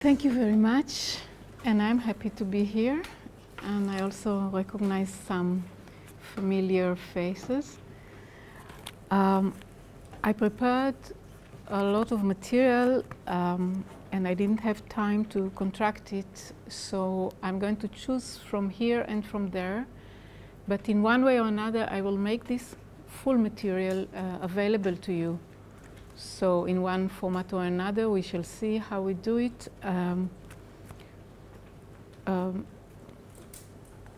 Thank you very much, and I'm happy to be here. And I also recognize some familiar faces. I prepared a lot of material, and I didn't have time to contract it, so I'm going to choose from here and from there. But in one way or another, I will make this full material available to you. So in one format or another, we shall see how we do it.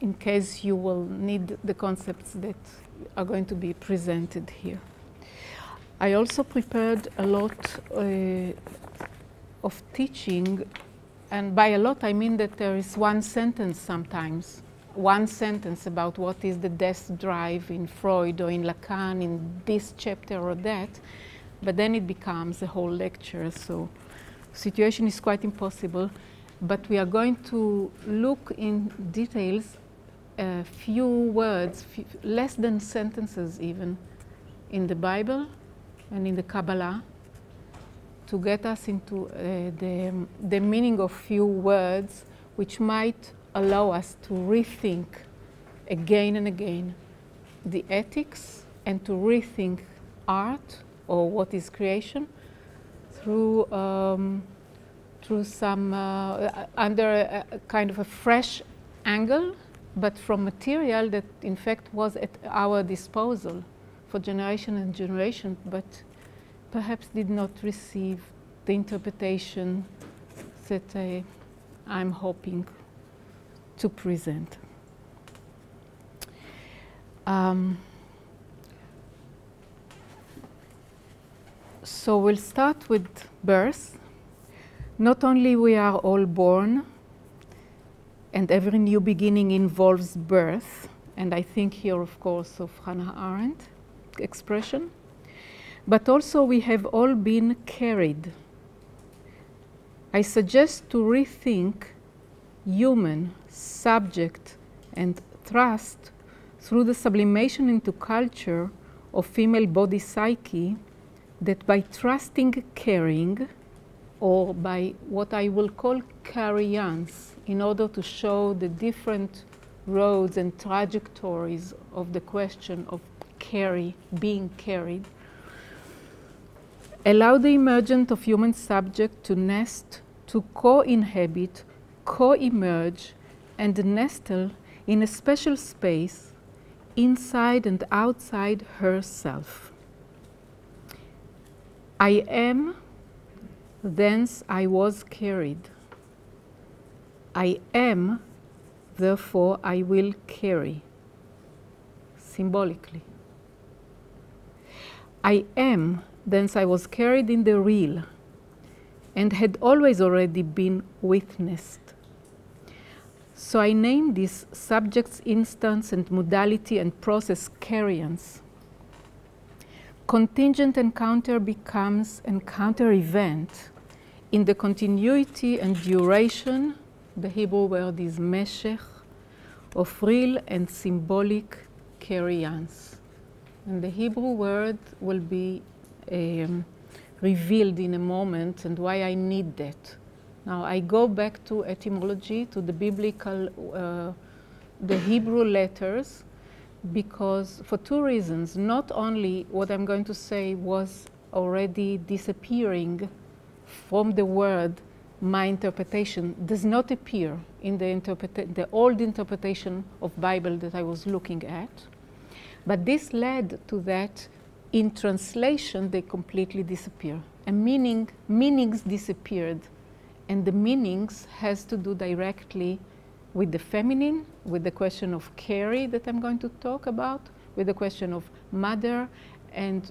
In case you will need the concepts that are going to be presented here. I also prepared a lot of teaching, and by a lot I mean that there is one sentence sometimes, one sentence about what is the death drive in Freud or in Lacan in this chapter or that, but then it becomes a whole lecture, so the situation is quite impossible. But we are going to look in details a few words, less than sentences even, in the Bible and in the Kabbalah, to get us into the meaning of few words which might allow us to rethink again and again the ethics and to rethink art or what is creation through some under a kind of a fresh angle, but from material that in fact was at our disposal for generation and generation, but perhaps did not receive the interpretation that I'm hoping to present. So we'll start with birth. Not only we are all born, and every new beginning involves birth, and I think here, of course, of Hannah Arendt expression, but also we have all been carried. I suggest to rethink human, subject, and trust through the sublimation into culture of female body psyche, that by trusting caring, or by what I will call carriance, in order to show the different roads and trajectories of the question of being carried, allow the emergence of human subject to nest, to co-inhabit, co-emerge, and nestle in a special space inside and outside herself. I am, thence I was carried. I am, therefore I will carry, symbolically. I am, thence I was carried in the real, and had always already been witnessed. So I name this subject's instance and modality and process carriance. Contingent encounter becomes encounter event in the continuity and duration, the Hebrew word is meshech, of real and symbolic carriance. And the Hebrew word will be revealed in a moment, and why I need that. Now I go back to etymology, to the biblical, the Hebrew letters, because for two reasons. Not only what I'm going to say was already disappearing from the word, my interpretation does not appear in the old interpretation of Bible that I was looking at. But this led to that in translation they completely disappear. And meanings disappeared. And the meanings has to do directly with the feminine, with the question of carry that I'm going to talk about, with the question of mother. And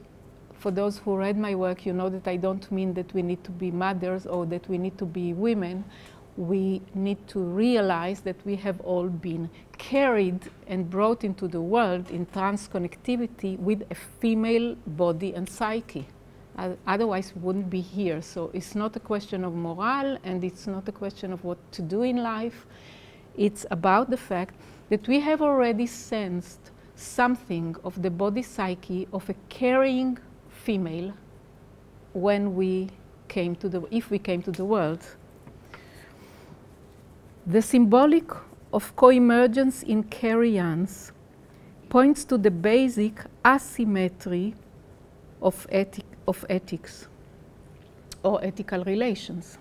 for those who read my work, you know that I don't mean that we need to be mothers or that we need to be women. We need to realize that we have all been carried and brought into the world in transconnectivity with a female body and psyche. Otherwise, we wouldn't be here. So it's not a question of morale, and it's not a question of what to do in life. It's about the fact that we have already sensed something of the body psyche of a carrying female when we came to the, if we came to the world. The symbolic of co-emergence in Carriance points to the basic asymmetry of ethics or ethical relations.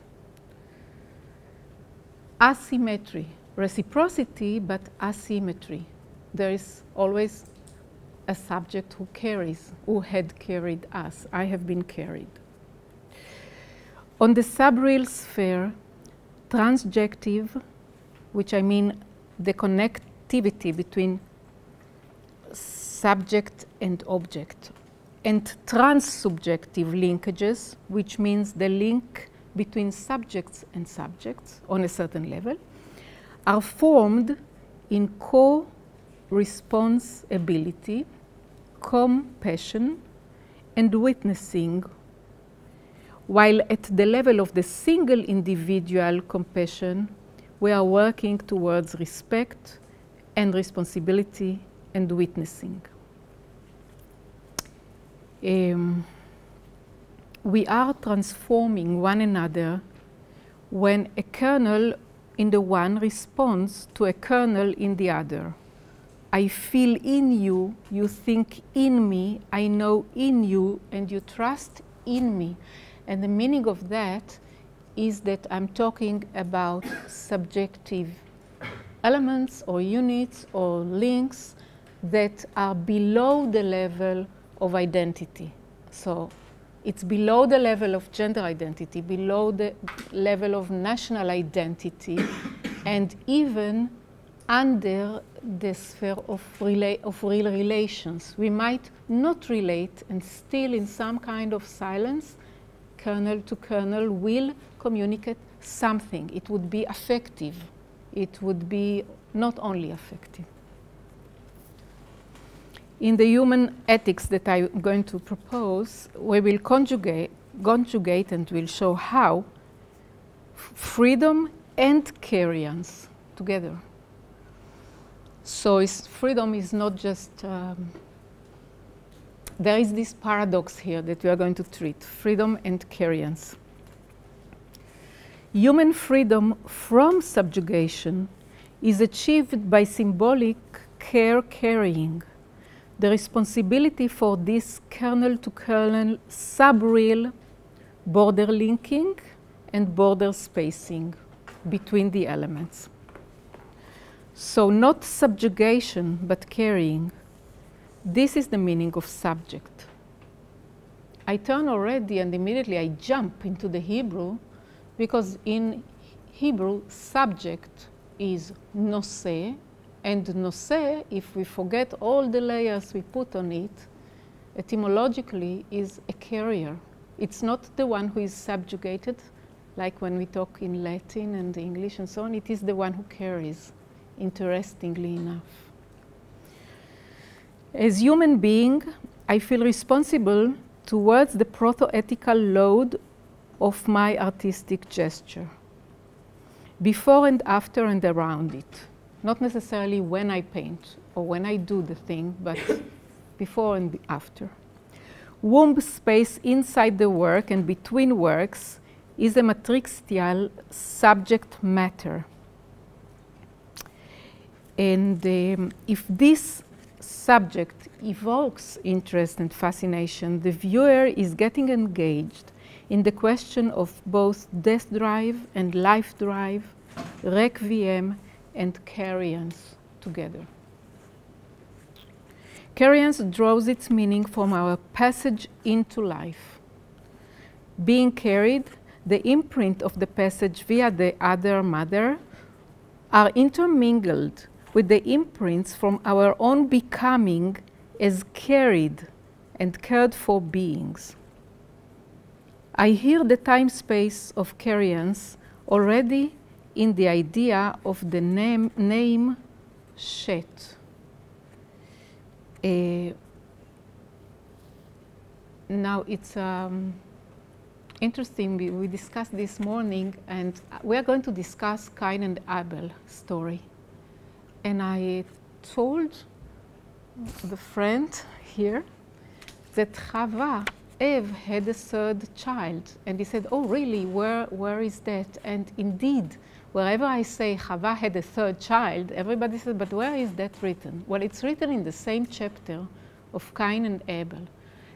Asymmetry, reciprocity, but asymmetry. There is always a subject who carries, who had carried us. I have been carried. On the subreal sphere, transjective, which I mean the connectivity between subject and object, and transsubjective linkages, which means the link between subjects and subjects on a certain level, are formed in co-responsibility, compassion, and witnessing, while at the level of the single individual compassion, we are working towards respect and responsibility and witnessing. We are transforming one another when a kernel in the one responds to a kernel in the other. I feel in you, you think in me, I know in you, and you trust in me. And the meaning of that is that I'm talking about subjective elements or units or links that are below the level of identity. So it's below the level of gender identity, below the level of national identity, and even under the sphere of real relations. We might not relate, and still in some kind of silence, kernel to kernel will communicate something. It would be affective. It would be not only affective. In the human ethics that I'm going to propose, we will conjugate and we'll show how freedom and carriance together. So freedom is not just, there is this paradox here that we are going to treat, freedom and carriance. Human freedom from subjugation is achieved by symbolic care-carrying, the responsibility for this kernel-to-kernel subreal border linking and border spacing between the elements. So not subjugation, but carrying. This is the meaning of subject. I turn already and immediately I jump into the Hebrew, because in Hebrew, subject is noseh, and noseh, if we forget all the layers we put on it, etymologically is a carrier. It's not the one who is subjugated, like when we talk in Latin and English and so on. It is the one who carries, interestingly enough. As human being, I feel responsible towards the proto-ethical load of my artistic gesture, before and after and around it. Not necessarily when I paint or when I do the thing, but before and after. Womb space inside the work and between works is a matrixtial subject matter. And if this subject evokes interest and fascination, the viewer is getting engaged in the question of both death drive and life drive, requiem and carriance together. Carriance draws its meaning from our passage into life. Being carried, the imprint of the passage via the other mother, are intermingled with the imprints from our own becoming as carried and cared for beings. I hear the time-space of carriance already in the idea of the name Shet. Now it's interesting, we discussed this morning, and we are going to discuss Cain and Abel story. And I told the friend here that Chava, Eve, had a third child. And he said, oh, really, where is that? And indeed, Wherever I say Chava had a third child, everybody says, but where is that written? Well, it's written in the same chapter of Cain and Abel.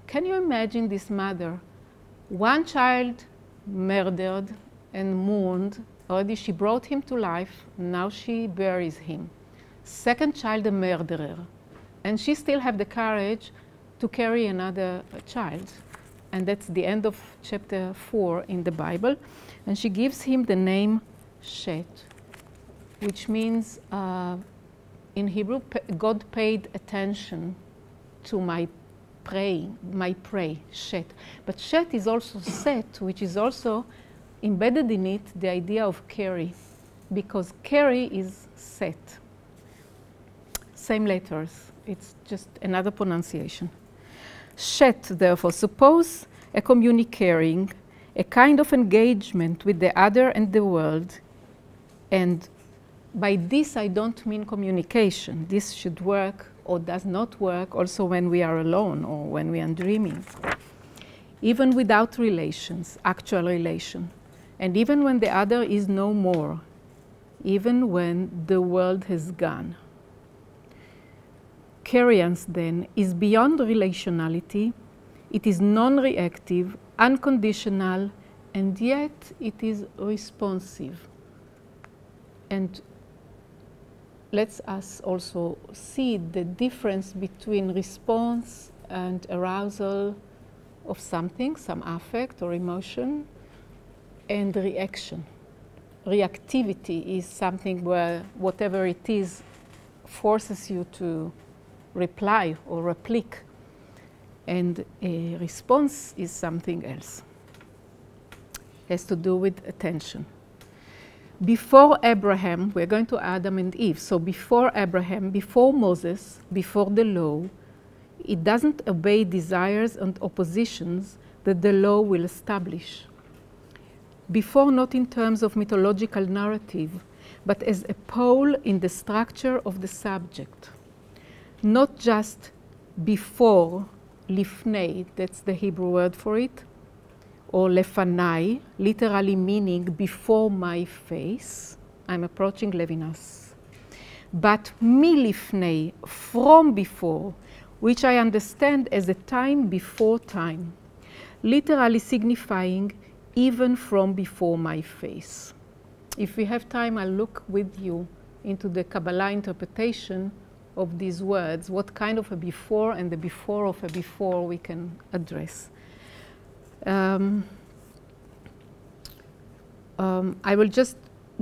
Can you imagine this mother? One child murdered and mourned. Already she brought him to life. Now she buries him. Second child, a murderer. And she still have the courage to carry another child. And that's the end of chapter 4 in the Bible. And she gives him the name Shet, which means in Hebrew, God paid attention to my prey, Shet. But Shet is also Set, which is also embedded in it the idea of carry, because carry is Set. Same letters, it's just another pronunciation. Shet, therefore, suppose a communicating, a kind of engagement with the other and the world. And by this, I don't mean communication. This should work or does not work also when we are alone or when we are dreaming. Even without relations, actual relation. And even when the other is no more. Even when the world has gone. Carriance, then, is beyond relationality. It is non-reactive, unconditional, and yet it is responsive. And let's us also see the difference between response and arousal of something, some affect or emotion, and reaction. Reactivity is something where whatever it is forces you to reply or replique, and a response is something else. It has to do with attention. Before Abraham, we're going to Adam and Eve. So before Abraham, before Moses, before the law, it doesn't obey desires and oppositions that the law will establish. Before, not in terms of mythological narrative, but as a pole in the structure of the subject. Not just before, lifnei, that's the Hebrew word for it, or lefanai, literally meaning before my face. I'm approaching Levinas. But milifnei, from before, which I understand as a time before time, literally signifying even from before my face. If we have time, I'll look with you into the Kabbalah interpretation of these words, what kind of a before and the before of a before we can address. I will just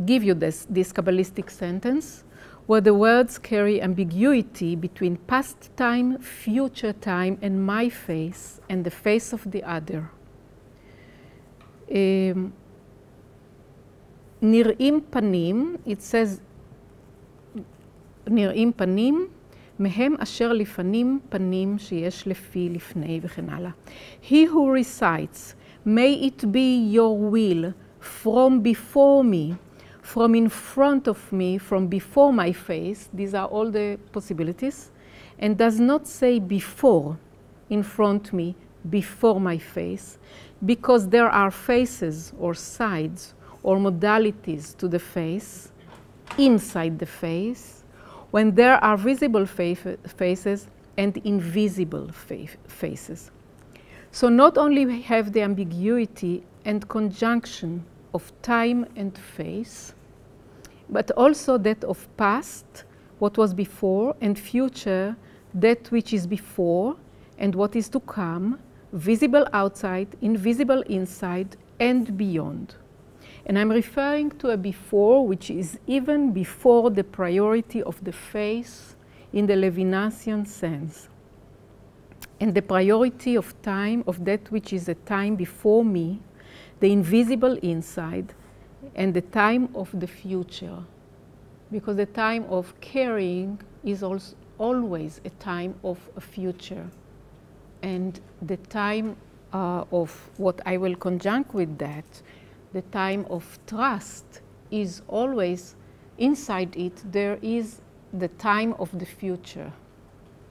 give you this Kabbalistic sentence where the words carry ambiguity between past time, future time, and my face and the face of the other. Nir'im panim, it says, נראים פנים, מהם אשר לפנים פנים שיש לפי לפני וכן הלאה. He who recites, may it be your will from before me, from in front of me, from before my face, these are all the possibilities, and does not say before, in front me, before my face, because there are faces or sides or modalities to the face, inside the face, when there are visible faces and invisible faces. So not only we have the ambiguity and conjunction of time and face, but also that of past, what was before, and future, that which is before and what is to come, visible outside, invisible inside, and beyond. And I'm referring to a before, which is even before the priority of the face in the Levinasian sense. And the priority of time, of that which is a time before me, the invisible inside, and the time of the future. Because the time of carrying is also always a time of a future. And the time of what I will conjunct with that, the time of trust, is always inside it. There is the time of the future.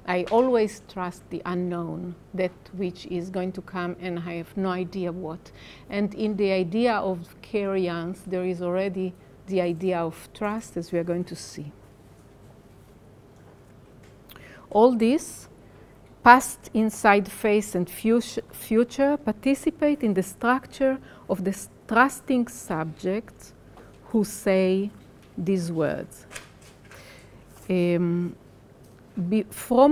I always trust the unknown, that which is going to come, and I have no idea what. And in the idea of carriance, there is already the idea of trust, as we are going to see. All this, past, inside, face, and future, participate in the structure of the trusting subjects who say these words. From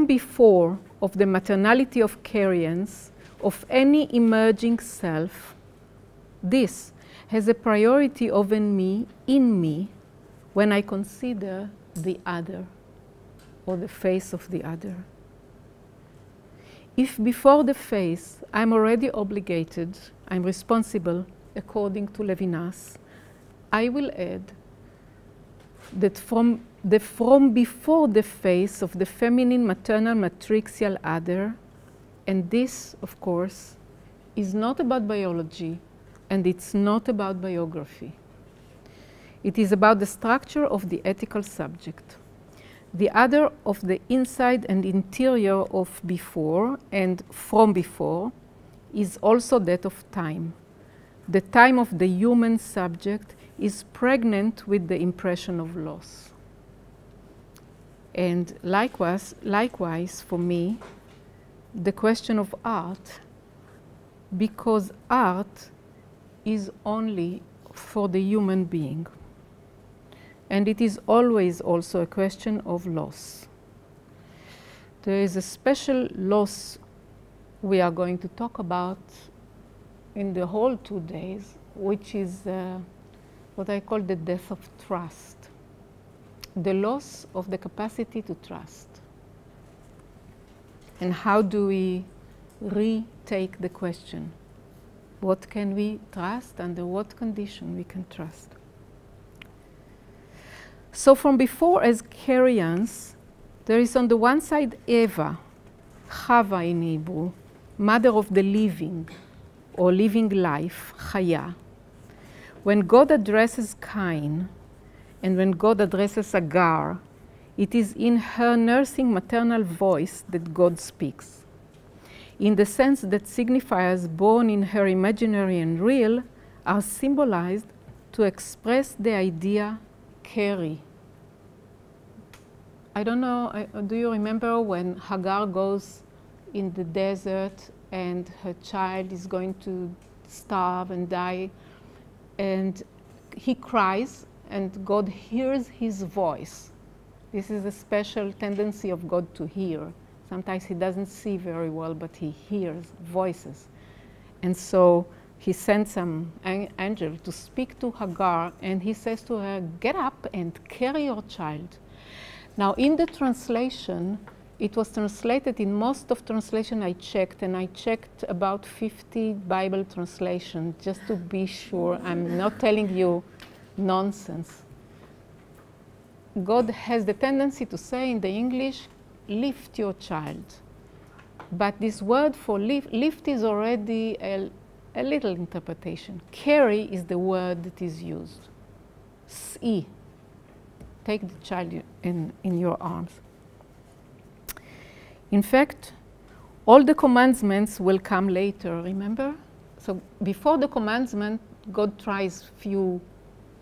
before of the maternality of Carriance, of any emerging self, this has a priority over me, in me, when I consider the other, or the face of the other. If before the face I'm already obligated, I'm responsible, according to Levinas, I will add that from before the face of the feminine maternal matrixial other, and this, of course, is not about biology, and it's not about biography. It is about the structure of the ethical subject. The other of the inside and interior of before and from before is also that of time. The time of the human subject is pregnant with the impression of loss. And likewise for me, the question of art, because art is only for the human being. And it is always also a question of loss. There is a special loss we are going to talk about in the whole 2 days, which is what I call the death of trust. The loss of the capacity to trust. And how do we retake the question? What can we trust? Under what condition we can trust? So from before as Carriance, there is on the one side Eva, Chava in Hebrew, mother of the living, or living life, Chaya. When God addresses Cain, and when God addresses Agar, it is in her nursing maternal voice that God speaks. In the sense that signifiers born in her imaginary and real are symbolized to express the idea carry. I don't know, do you remember when Hagar goes in the desert and her child is going to starve and die, and he cries and God hears his voice. This is a special tendency of God to hear. Sometimes he doesn't see very well, but he hears voices. And so he sends some angel to speak to Hagar, and he says to her, get up and carry your child. Now in the translation, it was translated in most of translation I checked, and I checked about 50 Bible translations just to be sure I'm not telling you nonsense. God has the tendency to say in the English, lift your child. But this word for lift is already a little interpretation. Carry is the word that is used. Si. Take the child in your arms. In fact, all the commandments will come later, remember? So before the commandment, God tries few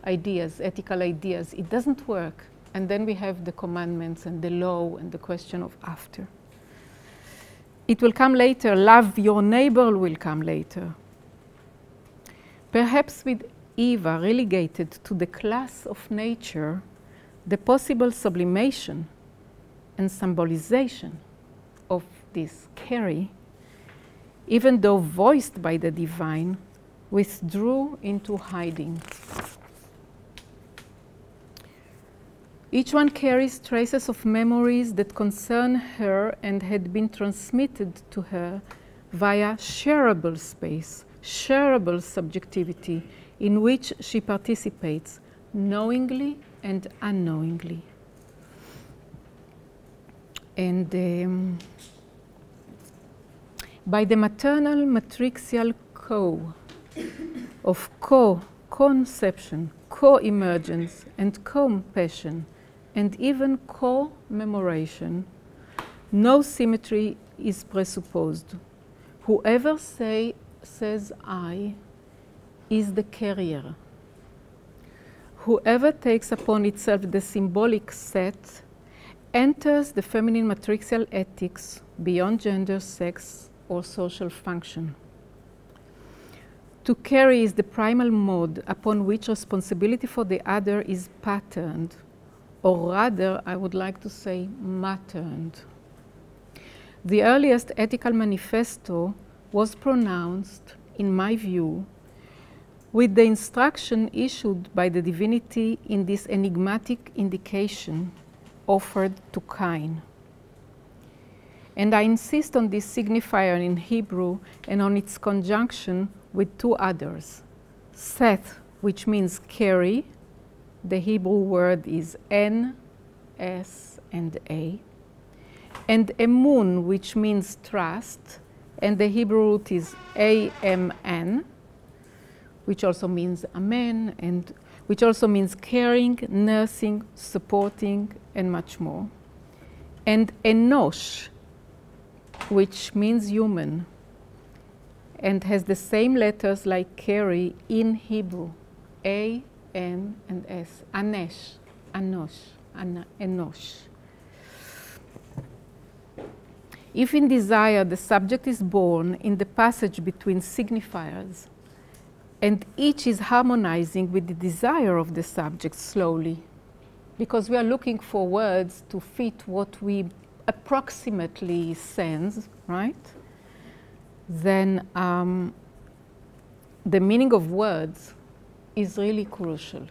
ideas, ethical ideas. It doesn't work. And then we have the commandments and the law and the question of after. It will come later. Love your neighbor will come later. Perhaps with Eva relegated to the class of nature, the possible sublimation and symbolization of this carry, even though voiced by the divine, withdrew into hiding. Each one carries traces of memories that concern her and had been transmitted to her via shareable space, shareable subjectivity, in which she participates knowingly and unknowingly. And by the maternal matrixial of co-conception, co-emergence, and compassion, and even co-memoration, no symmetry is presupposed. Whoever says I is the carrier. whoever takes upon itself the symbolic set enters the feminine matrixial ethics beyond gender, sex, or social function. To carry is the primal mode upon which responsibility for the other is patterned, or rather, I would like to say, mattered. The earliest ethical manifesto was pronounced, in my view, with the instruction issued by the divinity in this enigmatic indication offered to Cain. And I insist on this signifier in Hebrew and on its conjunction with two others. Seth, which means carry. The Hebrew word is N, S, and A. And Emun, which means trust. And the Hebrew root is A-M-N, which also means amen, and which also means caring, nursing, supporting, and much more. And Enosh, which means human, and has the same letters like carry in Hebrew, A, N, and S. Anesh, Anosh, Enosh. If in desire the subject is born in the passage between signifiers, and each is harmonizing with the desire of the subject slowly, because we are looking for words to fit what we approximately sense, right? Then the meaning of words is really crucial.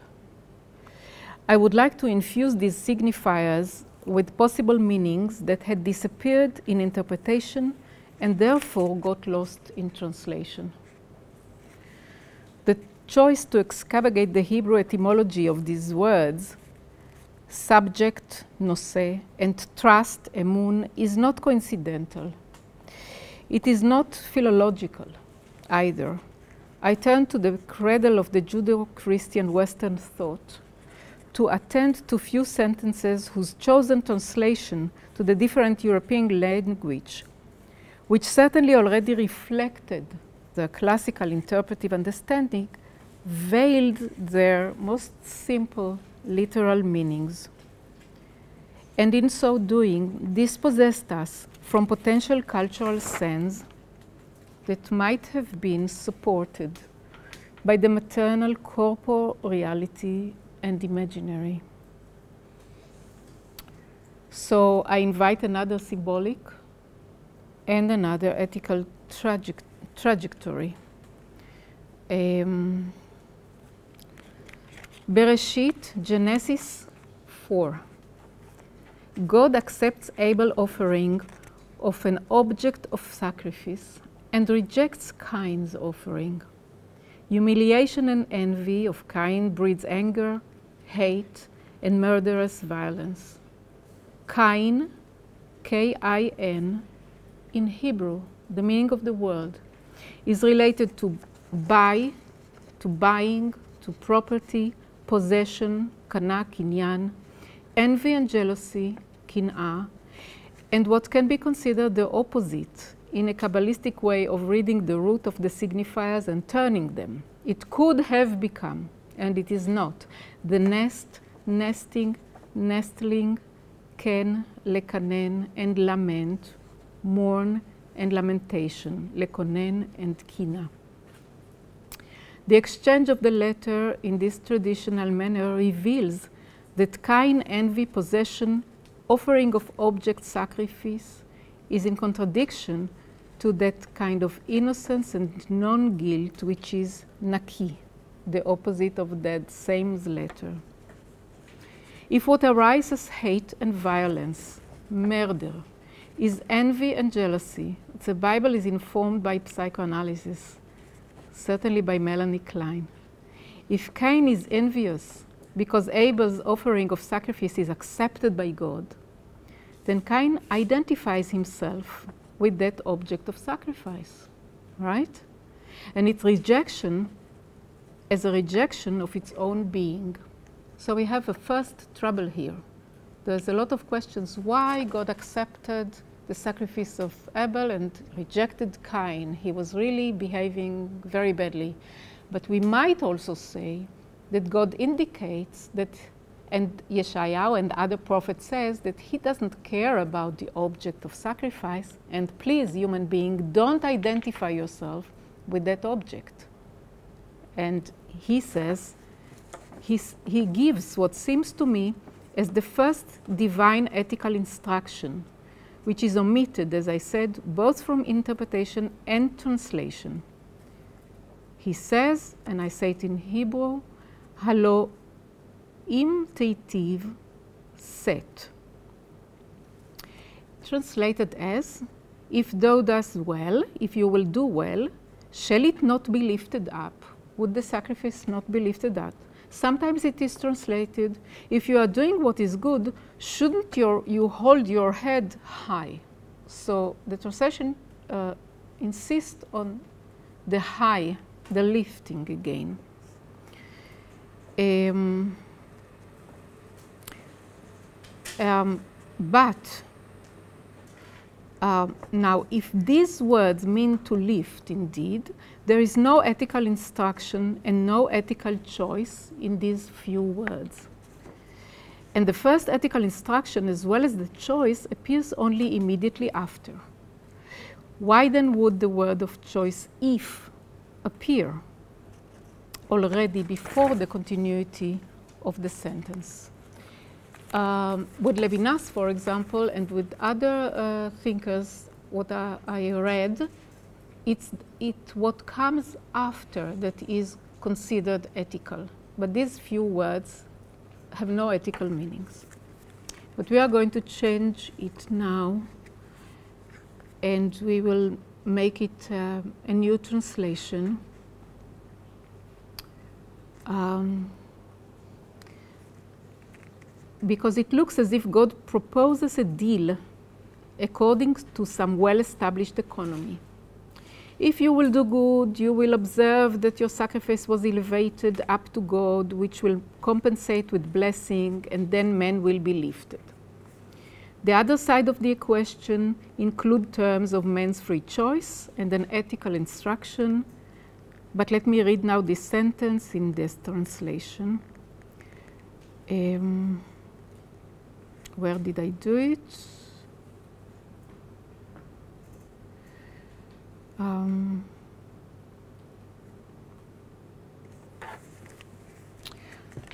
I would like to infuse these signifiers with possible meanings that had disappeared in interpretation and therefore got lost in translation. The choice to excavate the Hebrew etymology of these words, subject, noseh, and trust, emun, is not coincidental. It is not philological either. I turn to the cradle of the Judeo-Christian Western thought to attend to few sentences whose chosen translation to the different European language, which certainly already reflected the classical interpretive understanding, veiled their most simple literal meanings. And in so doing, dispossessed us from potential cultural sense that might have been supported by the maternal corporeality and imaginary. So I invite another symbolic and another ethical trajectory. Bereshit, Genesis 4. God accepts Abel's offering of an object of sacrifice and rejects Cain's offering. Humiliation and envy of Cain breeds anger, hate, and murderous violence. Cain, K-I-N, in Hebrew, the meaning of the word, is related to buy, to buying, to property, possession, kana, kinyan, envy and jealousy, kin'ah, and what can be considered the opposite in a Kabbalistic way of reading the root of the signifiers and turning them. It could have become, and it is not, the nest, nesting, nestling, ken, lekanen, and lament, mourn, and lamentation, lekonen, and kina. The exchange of the letter in this traditional manner reveals that Cain, envy, possession, offering of object sacrifice is in contradiction to that kind of innocence and non-guilt which is naki, the opposite of that same letter. If what arises hate and violence, murder, is envy and jealousy, the Bible is informed by psychoanalysis, certainly by Melanie Klein. If Cain is envious because Abel's offering of sacrifice is accepted by God, then Cain identifies himself with that object of sacrifice, right? And its rejection as a rejection of its own being. So we have a first trouble here. There's a lot of questions why God accepted the sacrifice of Abel and rejected Cain. He was really behaving very badly. But we might also say that God indicates that, and Yeshayahu and other prophets says that he doesn't care about the object of sacrifice, and please, human being, don't identify yourself with that object. And he says, he gives what seems to me as the first divine ethical instruction, which is omitted, as I said, both from interpretation and translation. He says, and I say it in Hebrew, Halo im teitiv set. Translated as, if thou dost well, if you will do well, shall it not be lifted up? Would the sacrifice not be lifted up? Sometimes it is translated, if you are doing what is good, shouldn't you hold your head high? So the translation insists on the high, the lifting again. But now, if these words mean to lift, indeed, there is no ethical instruction and no ethical choice in these few words. And the first ethical instruction, as well as the choice, appears only immediately after. Why then would the word of choice, if, appear already before the continuity of the sentence? With Levinas, for example, and with other thinkers, what I read, it's what comes after that is considered ethical. But these few words have no ethical meanings. But we are going to change it now, and we will make it a new translation. Because it looks as if God proposes a deal according to some well-established economy. If you will do good, you will observe that your sacrifice was elevated up to God, which will compensate with blessing, and then man will be lifted. The other side of the equation include terms of man's free choice and an ethical instruction. But let me read now this sentence in this translation. Where did I do it?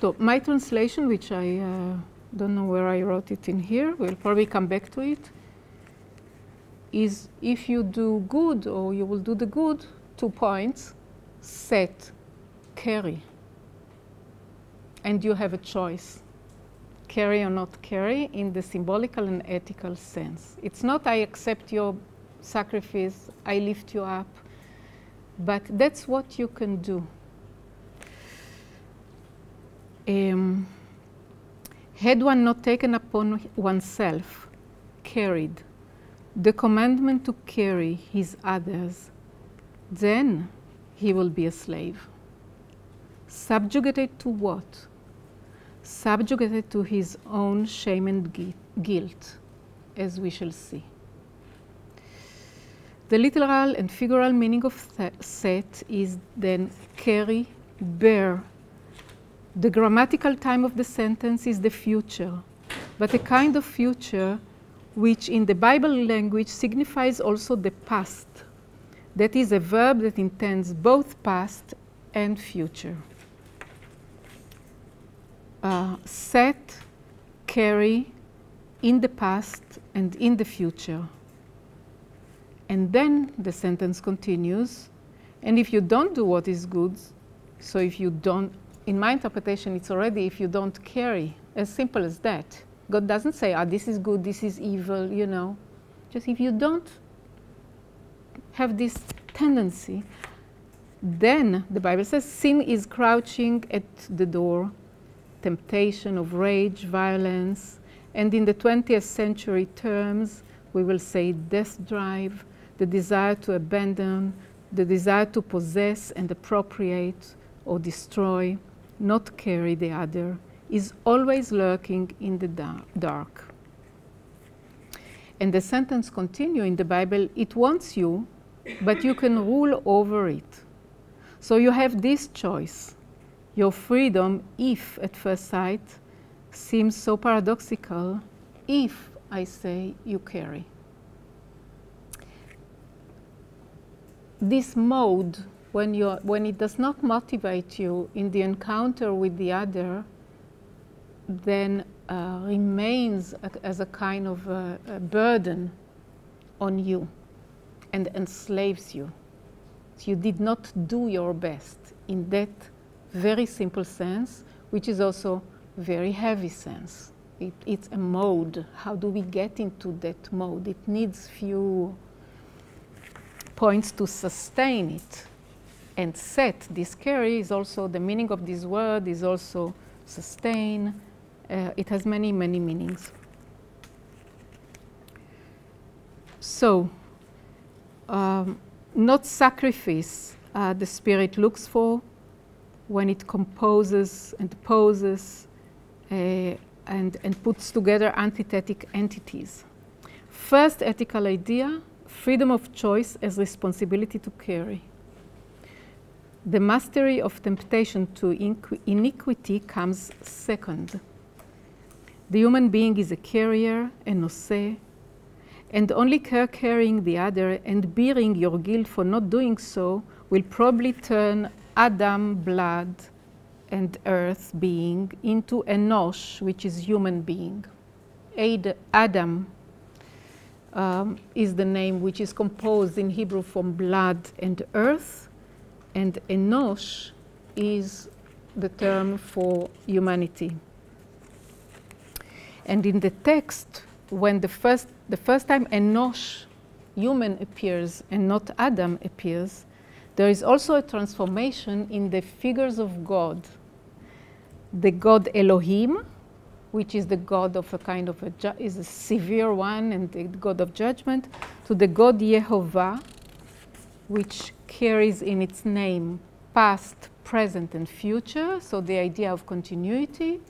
So my translation, which I don't know where I wrote it in here, we'll probably come back to it, is if you do good or you will do the good, 2 points, set, carry. And you have a choice. Carry or not carry in the symbolical and ethical sense. It's not I accept your sacrifice, I lift you up, but that's what you can do. Had one not taken upon oneself, carried, the commandment to carry his others, then he will be a slave. Subjugated to what? Subjugated to his own shame and guilt, as we shall see. The literal and figural meaning of set is then carry, bear. The grammatical time of the sentence is the future, but a kind of future which in the Bible language signifies also the past. That is a verb that intends both past and future. Set, carry, in the past and in the future. And then the sentence continues, and if you don't do what is good, so if you don't, in my interpretation, it's already if you don't carry, as simple as that. God doesn't say, this is good, this is evil, you know. Just if you don't have this tendency, then the Bible says sin is crouching at the door, temptation of rage, violence, and in the 20th century terms, we will say death drive, the desire to abandon, the desire to possess and appropriate or destroy, not carry the other, is always lurking in the dark. And the sentence continues in the Bible, it wants you, but you can rule over it. So you have this choice. Your freedom, if at first sight, seems so paradoxical, if I say you carry. This mode, when it does not motivate you in the encounter with the other, then remains as a kind of a burden on you and enslaves you. So you did not do your best in that very simple sense, which is also very heavy sense. It's a mode. How do we get into that mode? It needs few points to sustain it. And set, this carry, is also, the meaning of this word is also sustain. It has many, many meanings. So, not sacrifice the spirit looks for when it composes and poses and puts together antithetic entities. First ethical idea, freedom of choice as responsibility to carry. The mastery of temptation to iniquity comes second. The human being is a carrier, a nose, and only carrying the other and bearing your guilt for not doing so will probably turn Adam, blood, and earth being into Enosh, which is human being. Adam is the name which is composed in Hebrew from blood and earth, and Enosh is the term for humanity. And in the text, when the first time Enosh, human, appears and not Adam appears, there is also a transformation in the figures of God. The God Elohim, which is the God of a kind of is a severe one and the God of judgment, to the God Yehovah, which carries in its name past, present, and future, so the idea of continuity.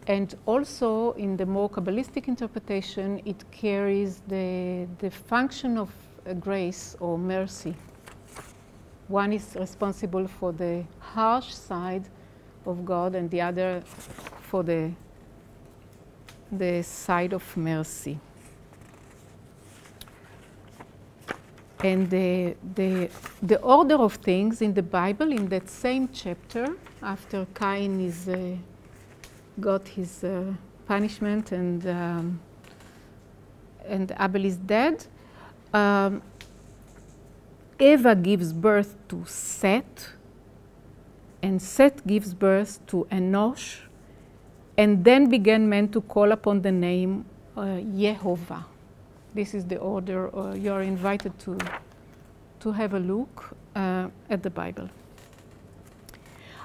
And also, in the more Kabbalistic interpretation, it carries the function of grace or mercy. One is responsible for the harsh side of God, and the other for the side of mercy. And the order of things in the Bible, in that same chapter, after Cain is got his punishment and Abel is dead, Eva gives birth to Shet, and Shet gives birth to Enosh, and then began men to call upon the name Yehovah. This is the order. You are invited to have a look at the Bible.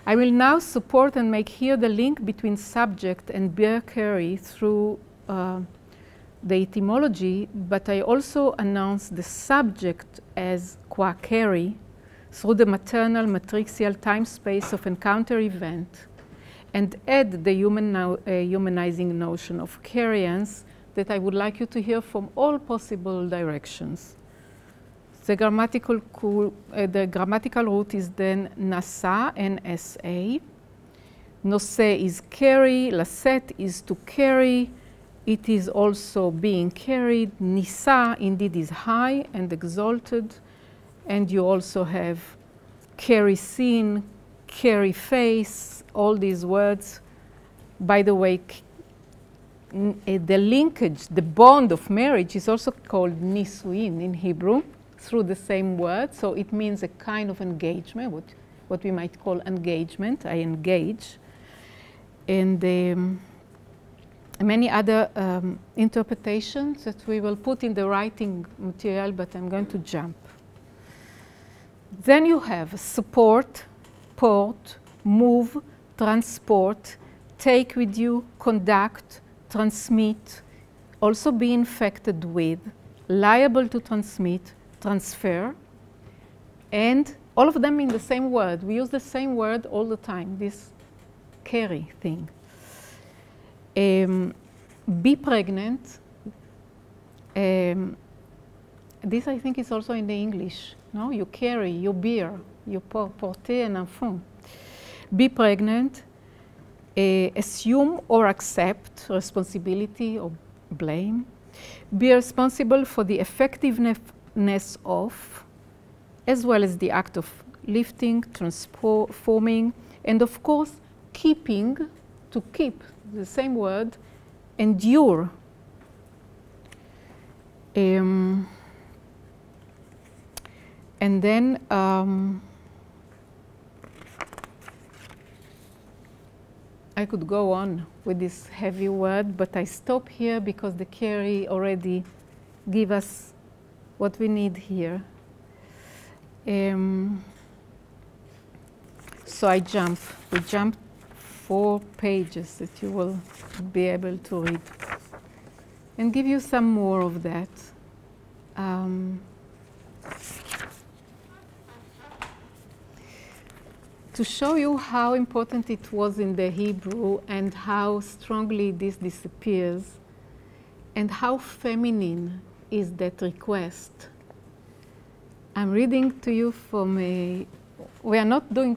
I will now support and make here the link between subject and bear carry through the etymology, but I also announce the subject as qua carry through the maternal matrixial time-space of encounter event, and add the humanizing notion of carriance that I would like you to hear from all possible directions. The grammatical root is then nasa, N-S-A. Nose is carry, laset is to carry. It is also being carried. Nisa indeed is high and exalted. And you also have carry seen, carry face, all these words. By the way, the linkage, the bond of marriage is also called nisuin in Hebrew, through the same word. So it means a kind of engagement, what we might call engagement. I engage. And many other interpretations that we will put in the writing material, but I'm going to jump. Then you have support, port, move, transport, take with you, conduct, transmit, also be infected with, liable to transmit, transfer, and all of them in the same word. We use the same word all the time, this carry thing. Be pregnant. This, I think, is also in the English. No, you carry, you bear, you porter un enfant. be pregnant, assume or accept responsibility or blame, be responsible for the effectiveness of, as well as the act of lifting, transforming, and of course, keeping, to keep, the same word, endure. And then I could go on with this heavy word, but I stop here because the Carrie already give us what we need here. So I jump. We jump 4 pages that you will be able to read and give you some more of that. To show you how important it was in the Hebrew and how strongly this disappears and how feminine is that request. I'm reading to you from a, we are not doing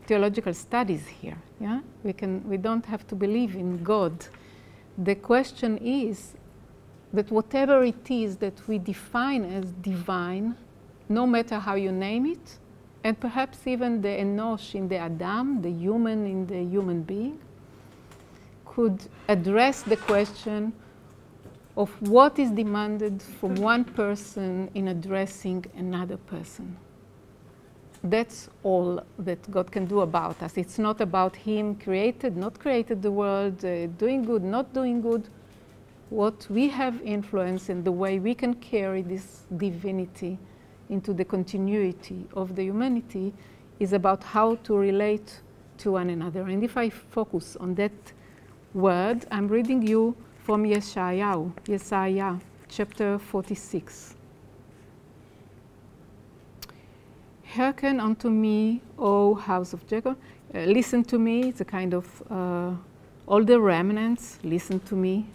theological studies here. Yeah? We don't have to believe in God. The question is that whatever it is that we define as divine, no matter how you name it, and perhaps even the enosh in the Adam, the human in the human being, could address the question of what is demanded from one person in addressing another person. That's all that God can do about us. It's not about Him created, not created the world, doing good, not doing good. What we have influence in the way we can carry this divinity into the continuity of the humanity is about how to relate to one another. And if I focus on that word, I'm reading you from Yesaiah, chapter 46. Hearken unto me, O house of Jacob. Listen to me. It's a kind of all the remnants, listen to me.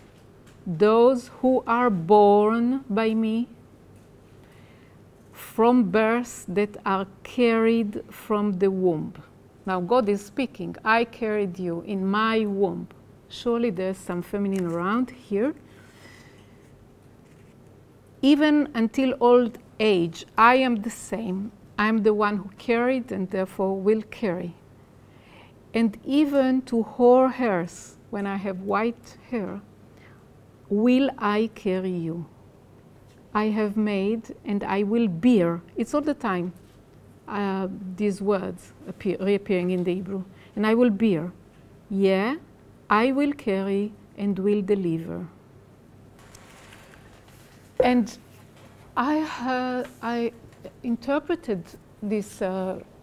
Those who are born by me, from birth that are carried from the womb. Now God is speaking. I carried you in my womb. Surely there's some feminine around here. Even until old age, I am the same. I am the one who carried and therefore will carry. And even to hoar hairs, when I have white hair, will I carry you. I have made and I will bear. It's all the time these words reappearing in the Hebrew. And I will bear. Yeah, I will carry and will deliver. And I interpreted this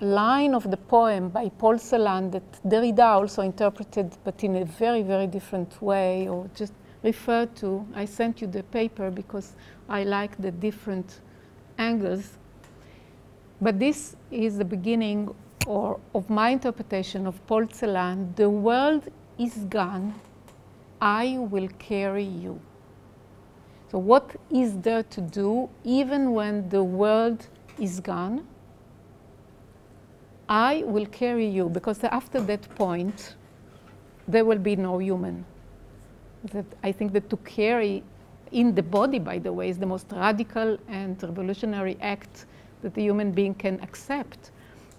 line of the poem by Porcelain that Derrida also interpreted, but in a very, very different way, or just referred to. I sent you the paper because I like the different angles. But this is the beginning of my interpretation of Porcelain. The world is gone. I will carry you. So what is there to do even when the world is gone? I will carry you, because after that point, there will be no human. That I think that to carry in the body, by the way, is the most radical and revolutionary act that the human being can accept,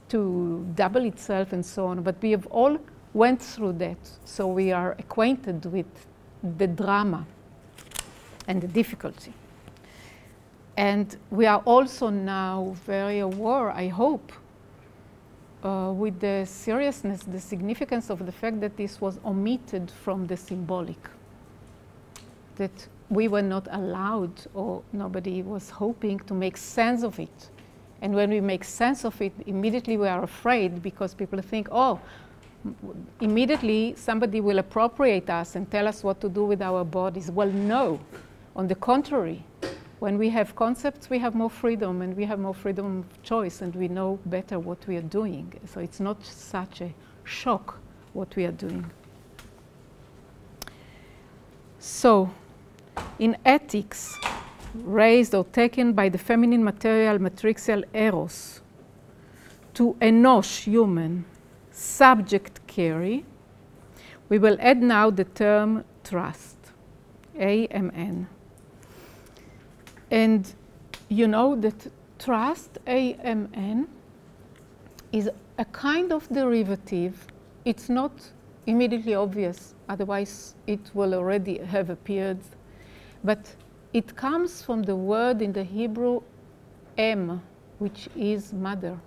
to double itself and so on. But we have all went through that, so we are acquainted with the drama and the difficulty. And we are also now very aware, I hope, with the seriousness, the significance of the fact that this was omitted from the symbolic. That we were not allowed, or nobody was hoping to make sense of it. And when we make sense of it, immediately we are afraid, because people think, oh, immediately somebody will appropriate us and tell us what to do with our bodies. Well, no. On the contrary, when we have concepts, we have more freedom, and we have more freedom of choice, and we know better what we are doing. So it's not such a shock what we are doing. So, in ethics, raised or taken by the feminine material matrixial eros to enosh, human, subject carry, we will add now the term trust, AMN. And you know that trust, AMN, is a kind of derivative. It's not immediately obvious, otherwise it will already have appeared. But it comes from the word in the Hebrew, em, which is mother.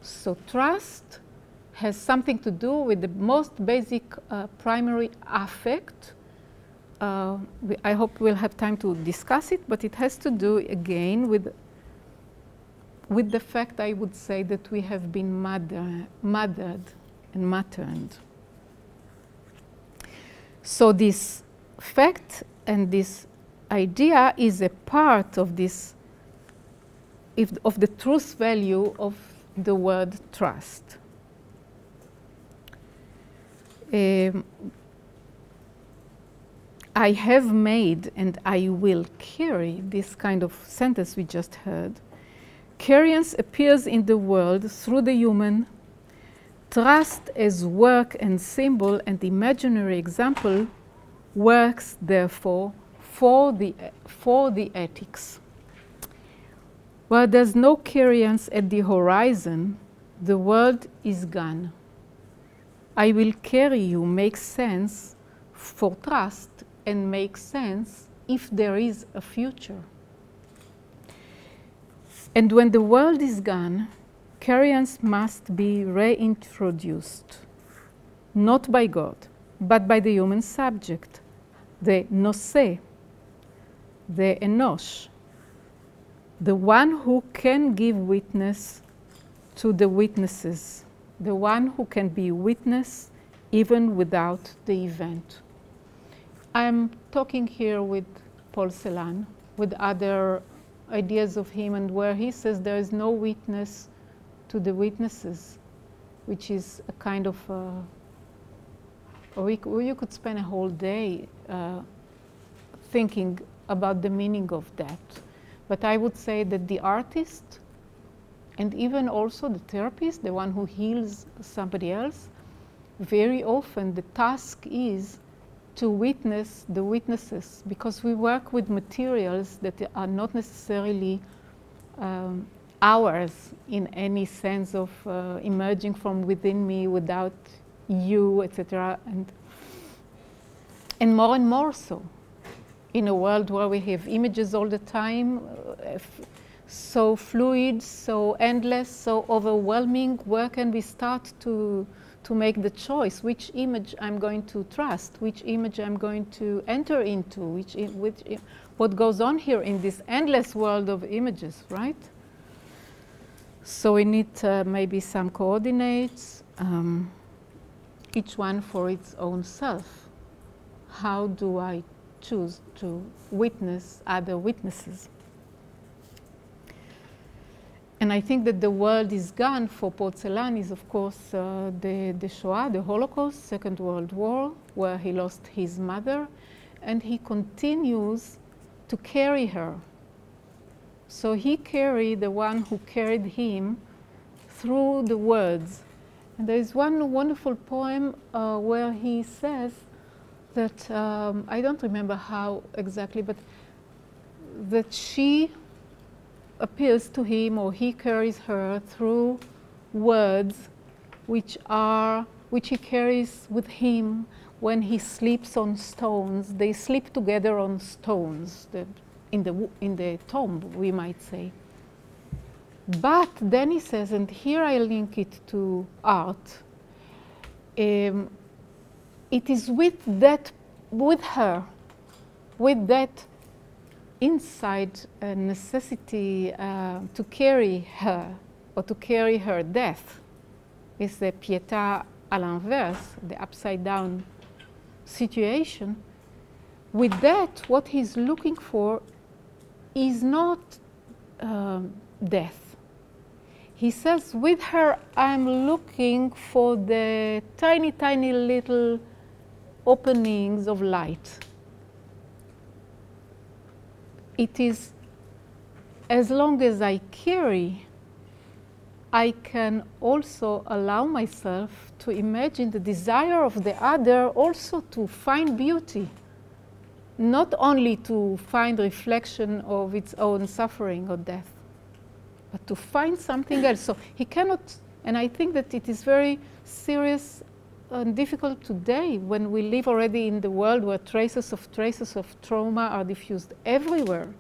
So trust has something to do with the most basic primary affect. I hope we'll have time to discuss it, but it has to do again with the fact, I would say, that we have been mothered and materned. So this fact and this idea is a part of this, of the truth value of the word trust. I have made and I will carry this kind of sentence we just heard. Carriance appears in the world through the human. Trust as work and symbol and imaginary example works, therefore, for the ethics. Where there's no carriance at the horizon, the world is gone. I will carry you makes sense for trust and makes sense if there is a future. And when the world is gone, carriance must be reintroduced, not by God, but by the human subject, the noseh, the enosh, the one who can give witness to the witnesses, the one who can be witness even without the event. I'm talking here with Porcelain, with other ideas of him, and where he says there is no witness to the witnesses, which is a kind of, or you could spend a whole day thinking about the meaning of that. But I would say that the artist, and even also the therapist, the one who heals somebody else, very often the task is to witness the witnesses, because we work with materials that are not necessarily ours in any sense of emerging from within me without you, etc. And more so in a world where we have images all the time, so fluid, so endless, so overwhelming. Where can we start to make the choice? Which image I'm going to trust? Which image I'm going to enter into? What goes on here in this endless world of images, right? So we need maybe some coordinates, each one for its own self. How do I choose to witness other witnesses? And I think that the world is gone for Porcelain is, of course, the Shoah, the Holocaust, Second World War, where he lost his mother, and he continues to carry her. So he carried the one who carried him through the words. And there is one wonderful poem where he says that, I don't remember how exactly, but that she appears to him, or he carries her through words which he carries with him when he sleeps on stones. They sleep together on stones, in the tomb, we might say. But then he says, and here I link it to art, it is with her, with that inside necessity to carry her, or to carry her death. It's the pietà à l'inverse, the upside down situation. With that, what he's looking for is not death. He says, with her, I'm looking for the tiny, tiny little openings of light. It is as long as I carry I can also allow myself to imagine the desire of the other also to find beauty, not only to find reflection of its own suffering or death, but to find something else. So he cannot, and I think that it is very serious and difficult today when we live already in the world where traces of trauma are diffused everywhere.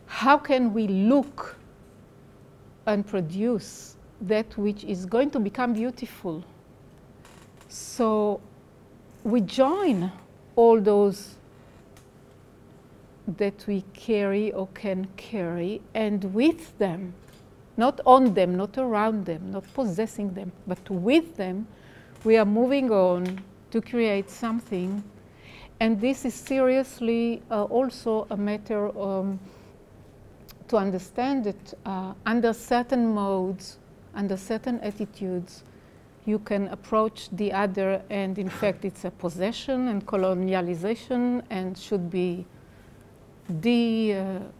How can we look and produce that which is going to become beautiful? So we join all those that we carry or can carry, and with them, not on them, not around them, not possessing them, but with them, we are moving on to create something. And this is seriously also a matter to understand that under certain modes, under certain attitudes, you can approach the other, and in fact it's a possession and colonialization and should be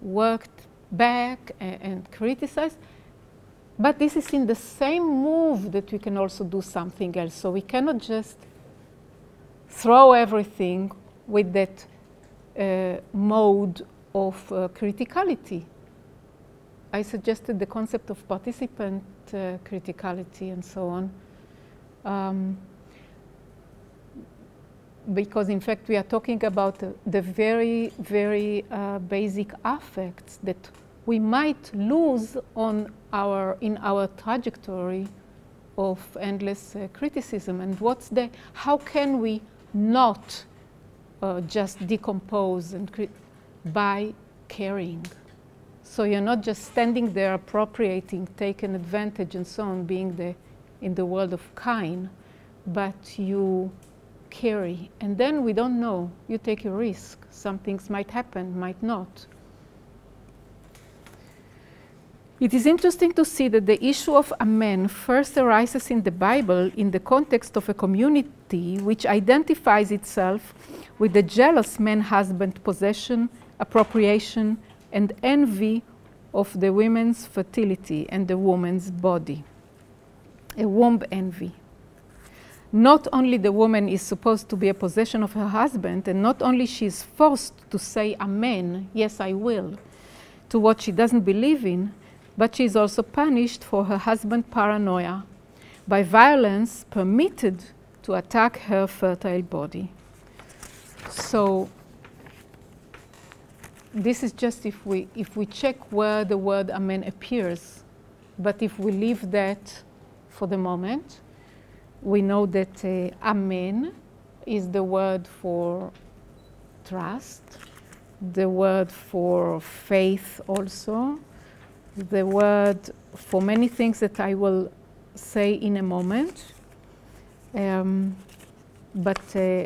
worked back and criticized. But this is in the same move that we can also do something else. So we cannot just throw everything with that mode of criticality. I suggested the concept of participant criticality and so on. Because in fact we are talking about the very, very basic affects that we might lose in our trajectory of endless criticism. And how can we not just decompose by caring? So you're not just standing there appropriating, taking advantage and so on, being in the world of kind, but you carry. And then we don't know. You take a risk. Some things might happen, might not. It is interesting to see that the issue of Amen first arises in the Bible in the context of a community which identifies itself with the jealous man-husband possession, appropriation, and envy of the woman's fertility and the woman's body. A womb envy. Not only the woman is supposed to be a possession of her husband, and not only she is forced to say Amen, yes, I will, to what she doesn't believe in, but she is also punished for her husband's paranoia by violence permitted to attack her fertile body. So this is just if we check where the word Amen appears. But if we leave that for the moment, we know that Amen is the word for trust, the word for faith also, the word for many things that I will say in a moment. But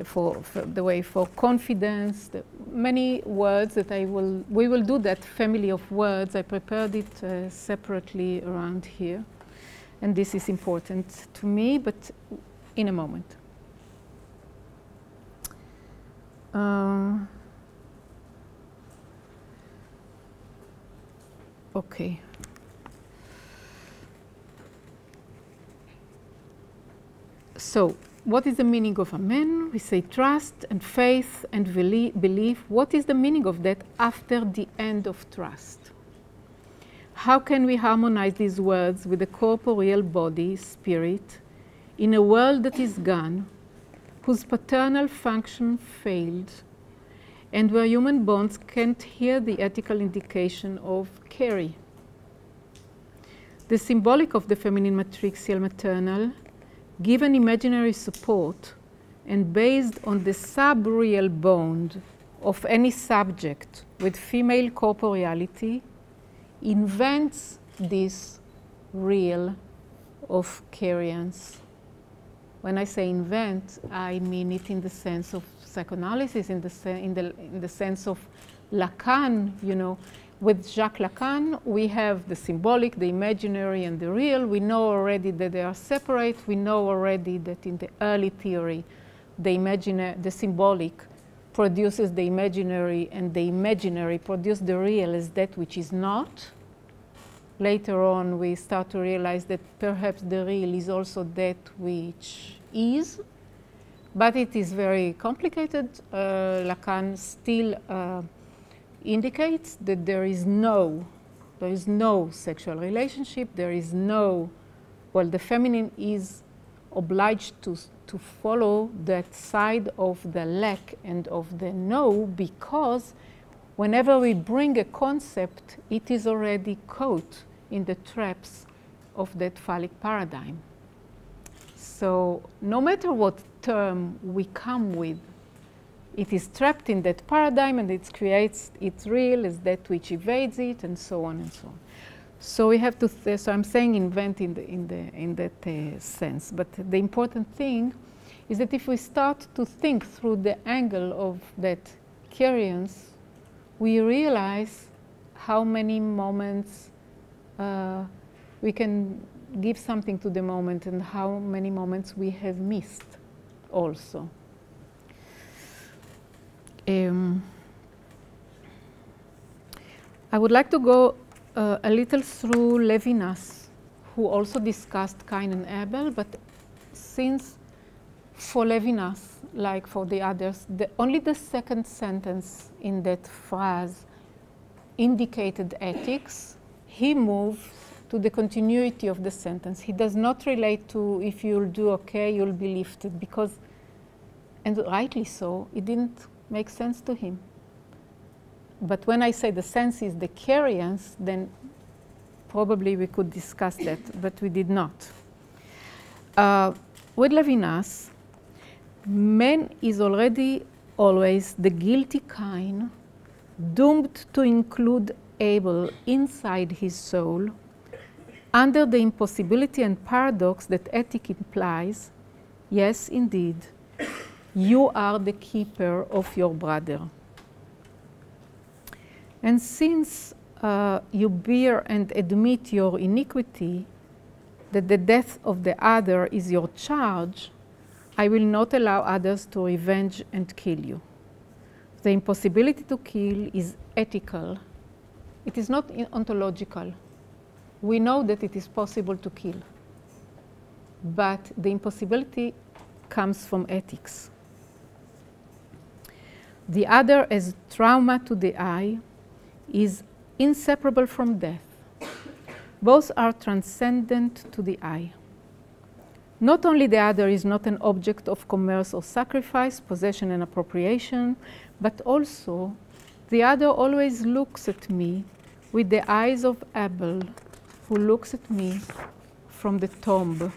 for the way for confidence, many words that we will do that family of words. I prepared it separately around here. And this is important to me, but in a moment. Okay. So, what is the meaning of Amen? We say trust and faith and belief. What is the meaning of that after the end of trust? How can we harmonize these words with the corporeal body, spirit, in a world that is gone, whose paternal function failed, and where human bonds can't hear the ethical indication of carry? The symbolic of the feminine matrixial maternal, given imaginary support and based on the subreal bond of any subject with female corporeality, invents this real of Carriance. When I say invent, I mean it in the sense of psychoanalysis, in the sense of Lacan. You know, with Jacques Lacan, we have the symbolic, the imaginary, and the real. We know already that they are separate. We know already that in the early theory, the symbolic produces the imaginary, and the imaginary produces the real as that which is not. later on we start to realize that perhaps the real is also that which is. But it is very complicated. Lacan still indicates that there is no sexual relationship. There is no, well, the feminine is obliged to follow that side of the lack and of the no, because whenever we bring a concept, it is already caught in the traps of that phallic paradigm. So no matter what term we come with, it is trapped in that paradigm, and it creates its real as that which evades it, and so on and so on. So we have to, so I'm saying invent in that sense. But the important thing is that if we start to think through the angle of that Carriance, we realize how many moments we can give something to the moment, and how many moments we have missed also. I would like to go a little through Levinas, who also discussed Cain and Abel, but since for Levinas, like for the others, only the second sentence in that phrase indicated ethics, he moved to the continuity of the sentence. He does not relate to if you'll do okay, you'll be lifted, because, and rightly so, it didn't make sense to him. But when I say the sense is the Carriance, then probably we could discuss that, but we did not. With Levinas, man is already always the guilty kind, doomed to include Abel inside his soul, under the impossibility and paradox that ethic implies. Yes, indeed, you are the keeper of your brother. And since you bear and admit your iniquity, that the death of the other is your charge, I will not allow others to revenge and kill you. The impossibility to kill is ethical. It is not ontological. We know that it is possible to kill, but the impossibility comes from ethics. The other, as trauma to the eye, is inseparable from death. Both are transcendent to the eye. Not only the other is not an object of commerce or sacrifice, possession and appropriation, but also the other always looks at me with the eyes of Abel, who looks at me from the tomb.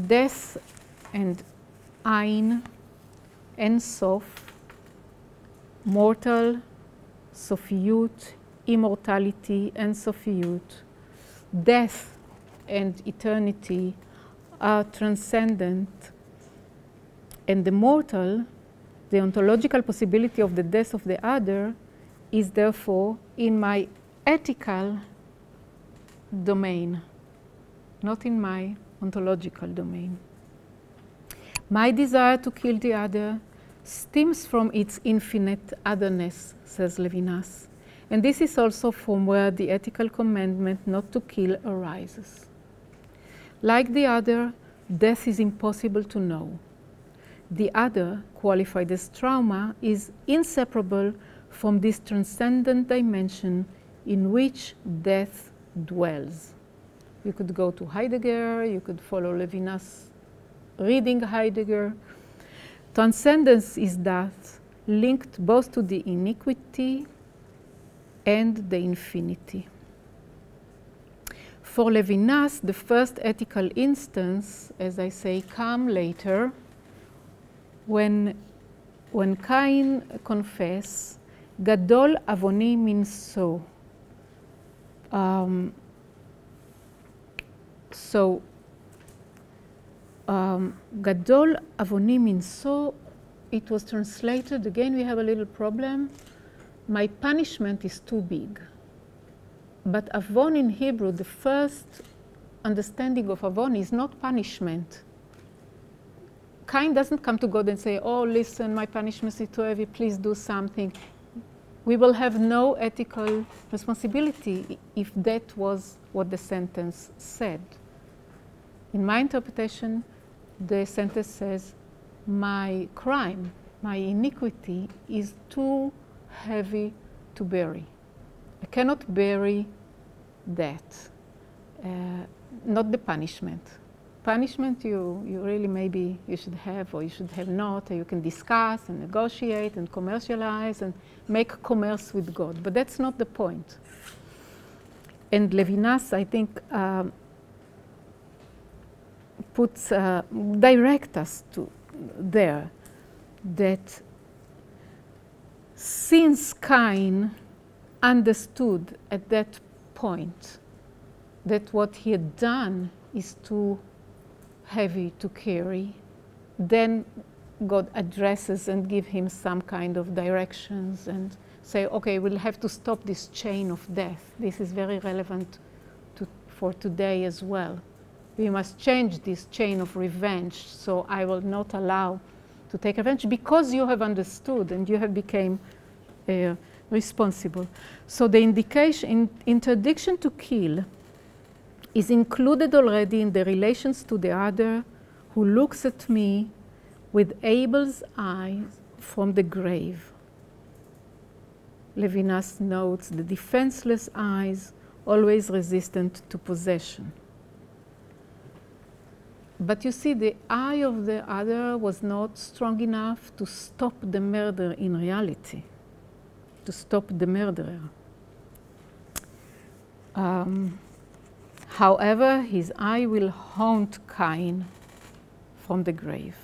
Death and Ein, Ein Sof, mortal, Sophiyut, immortality, and Sophiyut. Death and eternity are transcendent, and the mortal, the ontological possibility of the death of the other, is therefore in my ethical domain, not in my ontological domain. My desire to kill the other stems from its infinite otherness, says Levinas. And this is also from where the ethical commandment not to kill arises. Like the other, death is impossible to know. The other, qualified as trauma, is inseparable from this transcendent dimension in which death dwells. You could go to Heidegger, you could follow Levinas reading Heidegger. Transcendence is thus linked both to the iniquity and the infinity. For Levinas, the first ethical instance, as I say, come later, when Cain confesses, Gadol avoni minso. Gadol avoni minso, it was translated, again we have a little problem, my punishment is too big. But avon in Hebrew, the first understanding of avon is not punishment. Cain doesn't come to God and say, oh, listen, my punishment is too heavy, please do something. we will have no ethical responsibility if that was what the sentence said. In my interpretation, the sentence says, my crime, my iniquity is too heavy to bury. I cannot bury that, not the punishment. Punishment you really maybe you should have or you should have not, or you can discuss and negotiate and commercialize and make commerce with God, but that's not the point. And Levinas, I think, direct us to there, that since Cain understood at that point that what he had done is too heavy to carry, then God addresses and gives him some kind of directions and say, okay, we'll have to stop this chain of death. This is very relevant for today as well. We must change this chain of revenge, so I will not allow to take revenge because you have understood and you have become responsible. So the interdiction to kill is included already in the relations to the other who looks at me with Abel's eyes from the grave. Levinas notes the defenseless eyes, always resistant to possession. But you see, the eye of the other was not strong enough to stop the murder in reality, to stop the murderer. However, his eye will haunt Cain from the grave.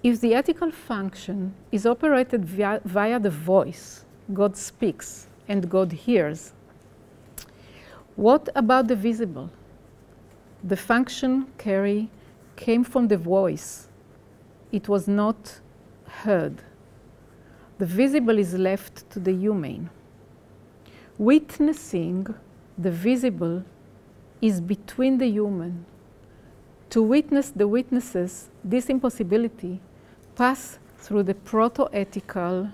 If the ethical function is operated via the voice, God speaks and God hears. What about the visible? The function came from the voice. It was not heard. The visible is left to the human. Witnessing the visible is between the human. To witness the witnesses, this impossibility pass through the proto-ethical,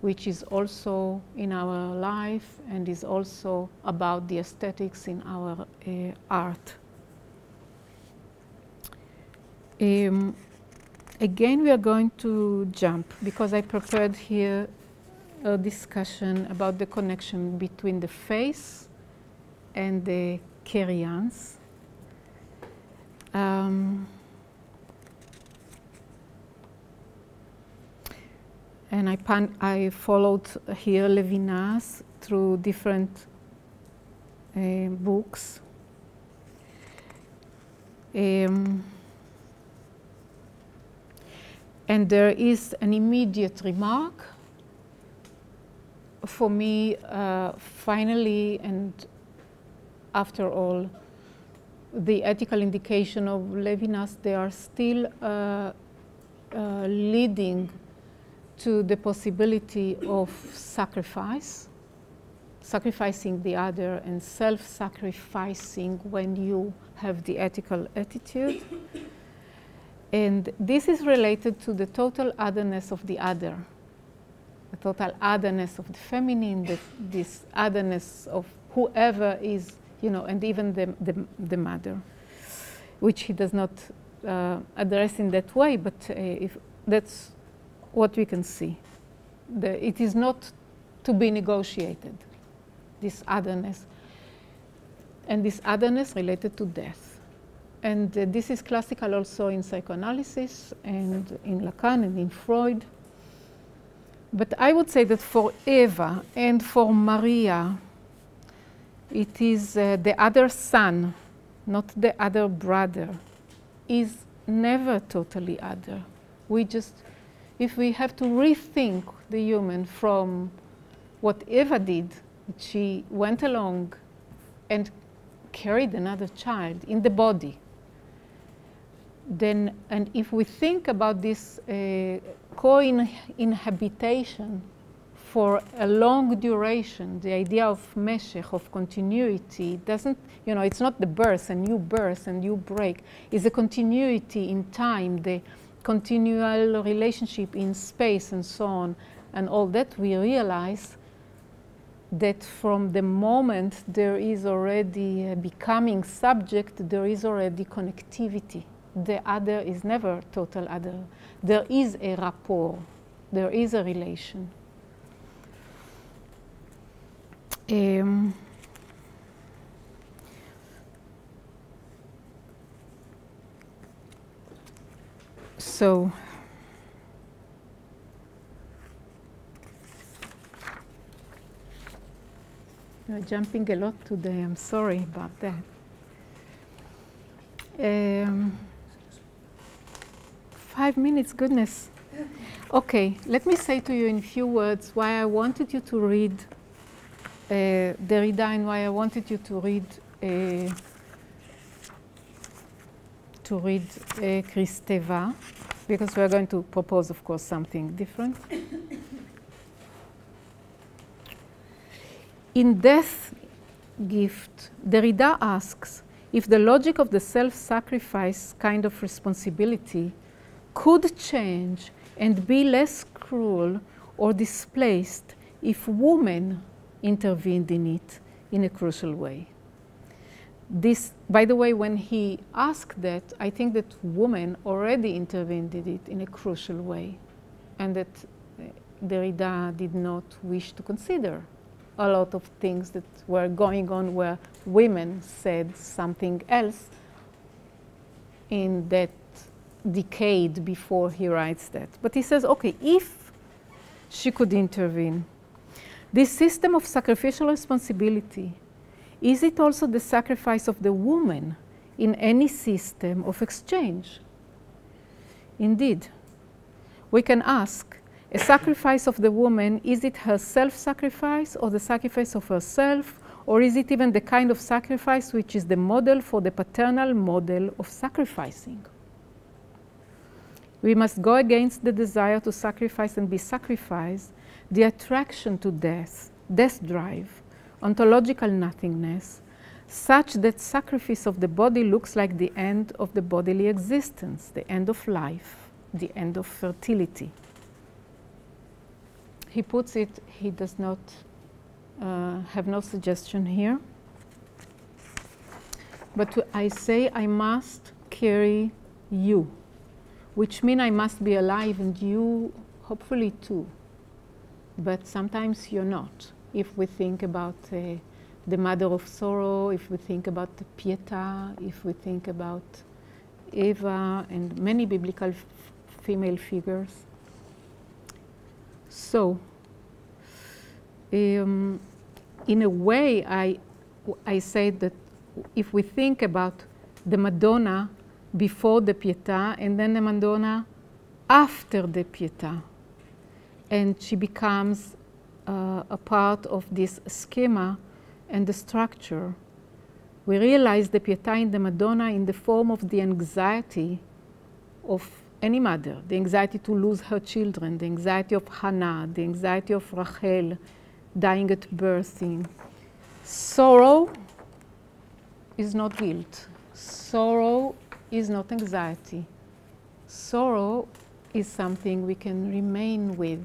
which is also in our life and is also about the aesthetics in our art. Again, we are going to jump because I prepared here a discussion about the connection between the face and the Carriance. And I followed here Levinas through different books. And there is an immediate remark. For me, finally, and after all, the ethical indication of Levinas, they are still leading to the possibility of sacrifice, sacrificing the other and self-sacrificing when you have the ethical attitude. And this is related to the total otherness of the other, the total otherness of the feminine, this otherness of whoever is, you know, and even the mother, which he does not address in that way, but if that's what we can see. It is not to be negotiated, this otherness. And this otherness related to death. And this is classical also in psychoanalysis and in Lacan and in Freud. But I would say that for Eva and for Maria, it is the other son, not the other brother, is never totally other. We just, if we have to rethink the human from what Eva did, she went along and carried another child in the body. Then, and if we think about this co-inhabitation for a long duration, the idea of meshech, of continuity, doesn't, you know, it's not the birth and you break. It's a continuity in time, the continual relationship in space and so on, and all that, we realize that from the moment there is already a becoming subject, there is already connectivity. The other is never total other. There is a rapport. There is a relation. So we're jumping a lot today. I'm sorry about that. 5 minutes, goodness. Okay, let me say to you in few words why I wanted you to read Derrida and why I wanted you to read Kristeva, because we're going to propose, of course, something different. In Death Gift, Derrida asks if the logic of the self-sacrifice kind of responsibility could change and be less cruel or displaced if women intervened in it in a crucial way. This, by the way, when he asked that, I think that women already intervened in it in a crucial way, and that Derrida did not wish to consider a lot of things that were going on where women said something else in that decade before he writes that. But he says, okay, if she could intervene, this system of sacrificial responsibility, is it also the sacrifice of the woman in any system of exchange? Indeed, we can ask, a sacrifice of the woman, is it her self-sacrifice or the sacrifice of herself, or is it even the kind of sacrifice which is the model for the paternal model of sacrificing? We must go against the desire to sacrifice and be sacrificed, the attraction to death, death drive, ontological nothingness, such that sacrifice of the body looks like the end of the bodily existence, the end of life, the end of fertility. He puts it, he does not have no suggestion here. But I say I must carry you, which means I must be alive and you hopefully too. But sometimes you're not. If we think about the mother of sorrow, if we think about the Pietà, if we think about Eva and many biblical female figures. So, in a way, I say that if we think about the Madonna before the Pietà and then the Madonna after the Pietà, and she becomes a part of this schema and the structure, we realize the Pietà in the Madonna in the form of the anxiety of any mother, the anxiety to lose her children, the anxiety of Hannah, the anxiety of Rachel dying at birthing. Sorrow is not guilt. Sorrow is not anxiety. Sorrow is something we can remain with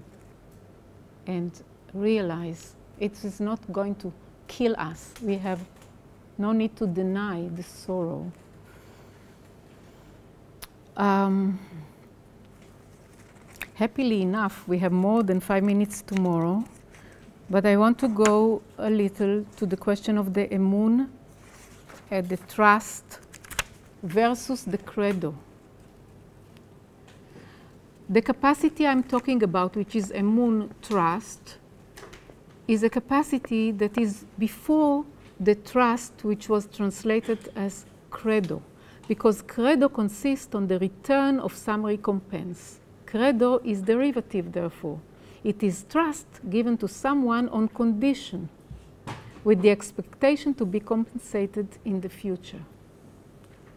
and realize it is not going to kill us. We have no need to deny the sorrow. Happily enough, we have more than 5 minutes tomorrow, but I want to go a little to the question of the Emun, the trust versus the Credo. The capacity I'm talking about, which is Emun trust, is a capacity that is before the trust which was translated as Credo, because Credo consists on the return of some recompense. Credo is derivative, therefore. It is trust given to someone on condition, with the expectation to be compensated in the future.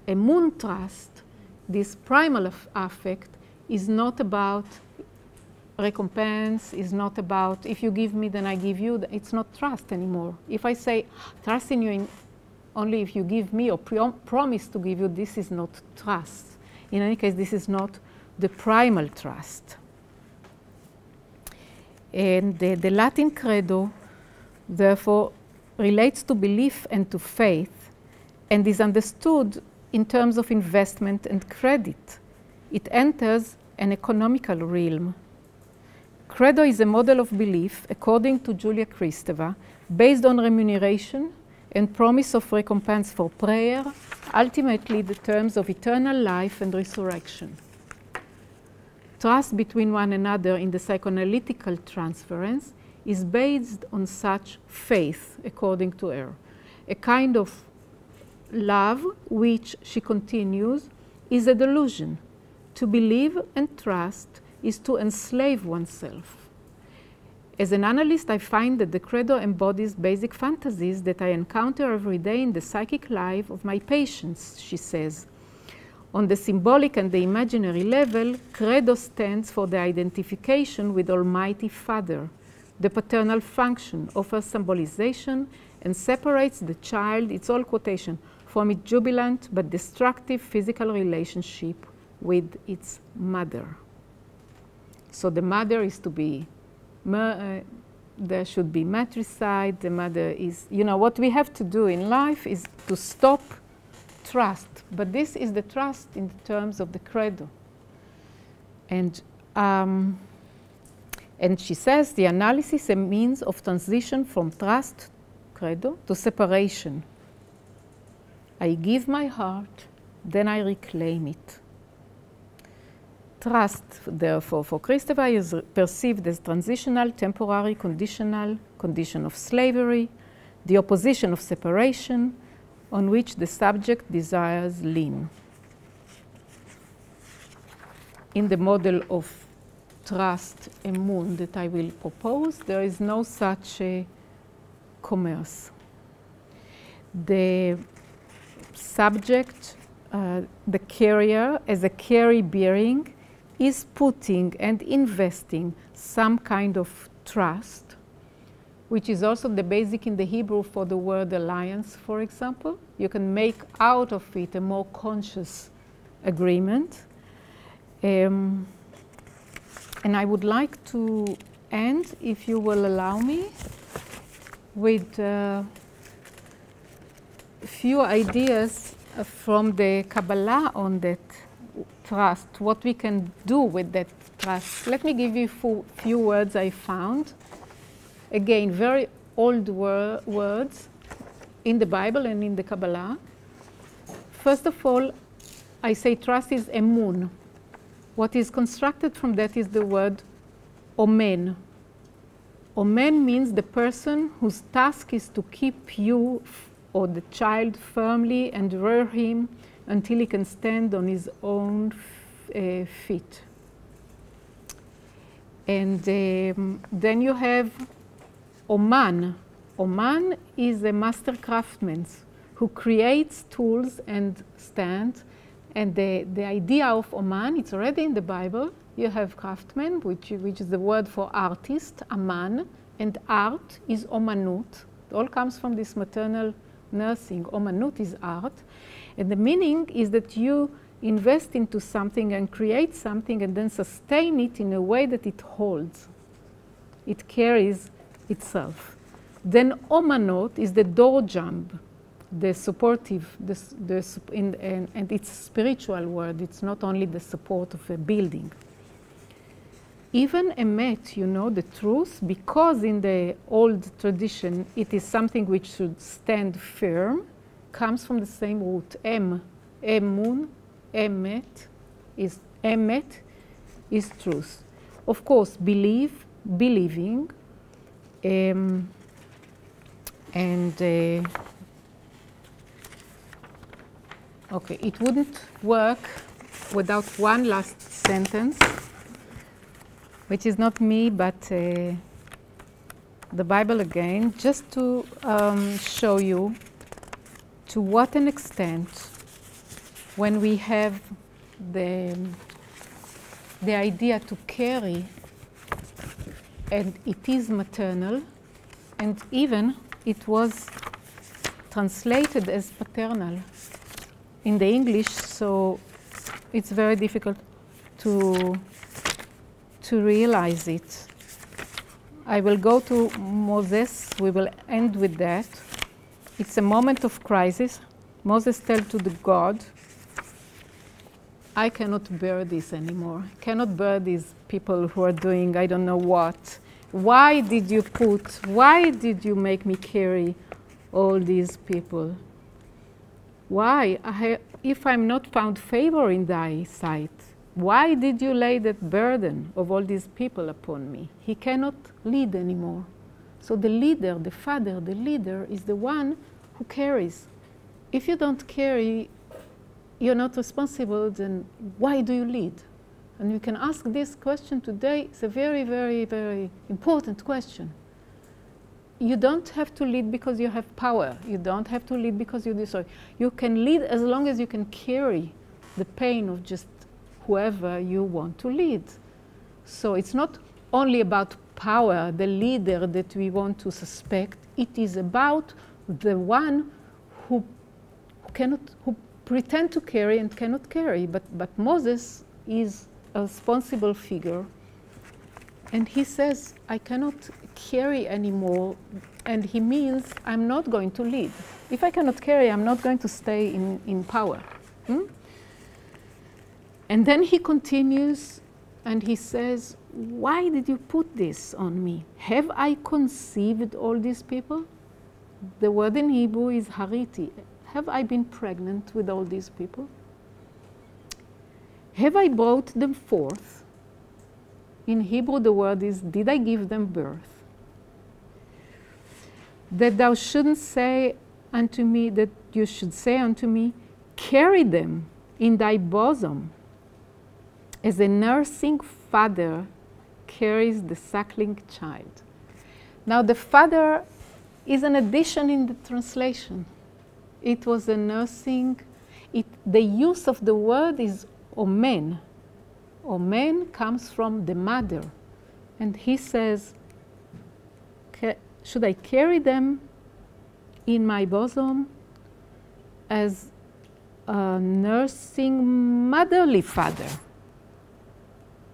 Emun trust, this primal affect, is not about recompense, is not about if you give me, then I give you. It's not trust anymore. If I say trust in you only if you give me or promise to give you, this is not trust. In any case, this is not the primal trust. And the Latin Credo, therefore, relates to belief and to faith, and is understood in terms of investment and credit. It enters an economical realm. Credo is a model of belief, according to Julia Kristeva, based on remuneration and promise of recompense for prayer, ultimately the terms of eternal life and resurrection. Trust between one another in the psychoanalytical transference is based on such faith, according to her. A kind of love which, she continues, is a delusion. To believe and trust is to enslave oneself. As an analyst, I find that the Credo embodies basic fantasies that I encounter every day in the psychic life of my patients, she says. On the symbolic and the imaginary level, Credo stands for the identification with Almighty Father. The paternal function offers symbolization and separates the child, it's all quotation, from its jubilant but destructive physical relationship with its mother. So the mother is to be, there should be matricide, the mother is, you know, what we have to do in life is to stop trust. But this is the trust in the terms of the Credo. And she says the analysis is a means of transition from trust, Credo, to separation. I give my heart, then I reclaim it. Trust, therefore, for Kristeva is perceived as transitional, temporary, conditional, condition of slavery, the opposition of separation, on which the subject desires lean. In the model of trust, Emun, that I will propose, there is no such commerce. The subject, the carrier, as a carry-bearing, is putting and investing some kind of trust, which is also the basic in the Hebrew for the word alliance, for example. You can make out of it a more conscious agreement. And I would like to end, if you will allow me, with a few ideas from the Kabbalah on that trust, what we can do with that trust. Let me give you a few words I found. Again, very old words in the Bible and in the Kabbalah. First of all, I say trust is Emun. What is constructed from that is the word Omen. Omen means the person whose task is to keep you or the child firmly and rear him until he can stand on his own feet. And then you have Oman. Oman is a master craftsman who creates tools and stands. And the idea of Oman, it's already in the Bible. You have craftsman, which is the word for artist, Aman, and art is Omanut. It all comes from this maternal nursing. Omanut is art. And the meaning is that you invest into something and create something and then sustain it in a way that it holds. It carries itself. Then Omanot is the door jump, the supportive, and it's a spiritual word. It's not only the support of a building. Even emet, you know, the truth, because in the old tradition it is something which should stand firm, comes from the same root, emun, emet is truth. Of course, believing, okay, it wouldn't work without one last sentence, which is not me, but the Bible again, just to show you to what an extent when we have the idea to carry, and it is maternal, and even it was translated as paternal in the English, so it's very difficult to realize it. I will go to Moses. We will end with that. It's a moment of crisis. Moses tells to the God, I cannot bear this anymore. I cannot bear these people who are doing I don't know what. Why did you make me carry all these people? Why? If I'm not found favor in thy sight, why did you lay that burden of all these people upon me? He cannot lead anymore. So the leader, the father, the leader is the one who carries. If you don't carry, you're not responsible, then why do you lead? And you can ask this question today. It's a very, very, very important question. You don't have to lead because you have power. You don't have to lead because you destroy. You can lead as long as you can carry the pain of just whoever you want to lead. So it's not only about power, the leader that we want to suspect. It is about the one who pretend to carry and cannot carry. But Moses is a responsible figure. And he says, I cannot carry anymore. And he means I'm not going to lead. If I cannot carry, I'm not going to stay in power. And then he continues and he says, why did you put this on me? Have I conceived all these people? The word in Hebrew is hariti. Have I been pregnant with all these people? Have I brought them forth? In Hebrew, the word is, did I give them birth? That thou shouldn't say unto me, that you should say unto me, carry them in thy bosom, as a nursing father carries the suckling child. Now, the father is an addition in the translation. It was a nursing. The use of the word is omen. Omen comes from the mother. And he says, should I carry them in my bosom as a nursing motherly father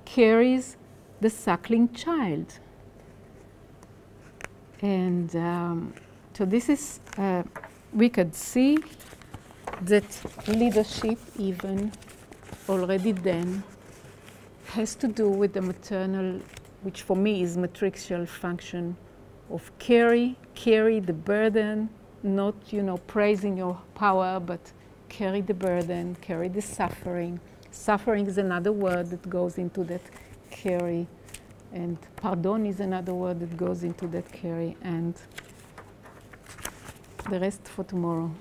carries the suckling child? And so this is, we could see that leadership even already then has to do with the maternal, which for me is matricial function of carry the burden, not, praising your power, but carry the burden, carry the suffering. Suffering is another word that goes into that carry. And pardon is another word that goes into that carry. And the rest for tomorrow.